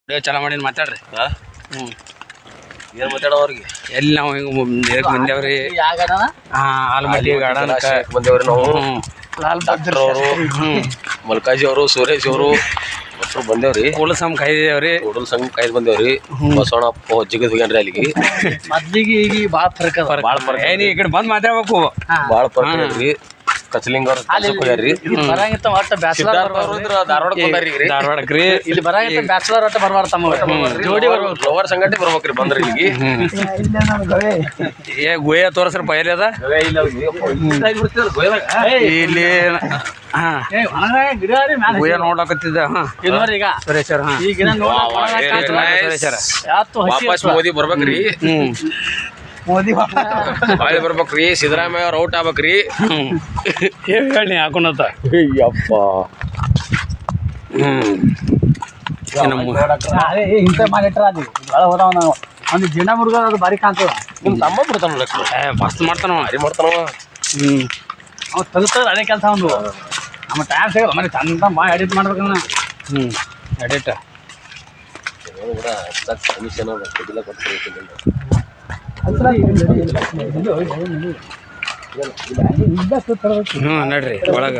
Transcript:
ಚಲೋ ಮಾಡಿ ಮಾತಾಡ್ರಿ. ಹ್ಞೂ ಏನು ಮಾತಾಡೋ ಅವ್ರಿಗೆ ಎಲ್ಲಿ ನಾವು ಹಿಂಗೆ ಬಂದೇವ್ರಿ ಆಲ್ಮಟ್ಟಿ ಗಾರ್ಡನ್ ಬಂದೇವ್ರಿ ನಾವು. ಲಾಲ್ ಬಹದ್ದೂರ್ ಅವರು ಮಲ್ಕಾಜಿ ಅವರು ಸುರೇಶ್ ಅವರು ಒಟ್ಟರು ಬಂದೇವ್ರಿ. ಕೂಡಲ ಸಂಘ ಕಾಯ್ದೇವ್ರಿ. ಕೂಡಲ ಸಂಘ ಕಾಯ್ದು ಬಂದೇವ್ರಿ. ಬಸವಣ್ಣಪ್ಪ ಜಿಗದ್ ಹೋಗ್ಯಾನ್ರಿ ಅಲ್ಲಿಗೆ. ಮೊದ್ಲಿಗೆ ಈಗ ಭಾಳ ಫರ್ಕ್ ಅದ. ಭಾಳ ಫರ್ಕ್ ಏನಿ ಈ ಕಡೆ ಬಂದು ಮಾತಾಡ್ಬೇಕು. ಭಾಳ ಫರ್ಕ್ ಹೇಳ್ರಿ. ಕಚಲಿಂಗ ಅವ್ರ ಹೋಗ್ಯಾರ್ರಿ. ಬರಂಗಿತ್ತ ಒಟ್ಟು ಬ್ಯಾಚಲರ್ ಧಾರವಾಡಕ್ರಿ. ಇಲ್ಲಿ ಬರಂಗಿತ್ತ ಬ್ಯಾಚಲರ್ ಒಟ್ಟು ಬರ್ಬಾರ ತಮ್ಮ ಜೋಡಿ ಬರ್ಬೇಕು. ಲವರ್ ಸಂಗತಿ ಬರ್ಬೇಕ್ರಿ ಬಂದ್ರಿ ಇಲ್ಲಿಗೆ. ಏ ಗೋಯ ತೋರಿಸ್ರ ಪೈಲಿ ಅದ ಇಲ್ಲಿ. ಗೋಯ ನೋಡ್ಲಕತ್ತಿದ್ದ ಸುರೇಶ್ ವಾಪಸ್ ಮೋದಿ ಬರ್ಬೇಕ್ರಿ. ಮೋದಿ ಬಾಳಿ ಬರ್ಬೇಕ್ರಿ. ಸಿದ್ದರಾಮಯ್ಯ ಅವ್ರು ಔಟ್ ಆಗ್ಬೇಕ್ರಿ. ಹೇಳಿ ಹಾಕೊಂಡತ್ತ ಯಪ್ಪ. ಇಂಥ ಮಾಡಿಟ್ರ ಅದು ಭಾಳ ಹೋದವ ನಾವು ಒಂದು ಜಿನ ಮುರುಗ ಅದು ಬಾರಿ ಕಾಣ್ತದ. ನಿಮ್ಮ ತಮ್ಮ ಬಿಡ್ತಾನ ಮಸ್ತ್ ಮಾಡ್ತಾನವ. ಭಾರಿ ಮಾಡ್ತಾನವ. ಅವ್ನು ತಲುಪ್ತದ ಅದೇ ಕೆಲಸ ಒಂದು. ನಮ್ಮ ಟೈಮ್ ಸಿಗಲ್ಲ ಮನೆ ಚಂದ ಭಾಳ ಎಡಿಟ್ ಮಾಡ್ಬೇಕನ್ನ. ಎಡಿಟ್ ನಡ್ರಿ ಒಳಗ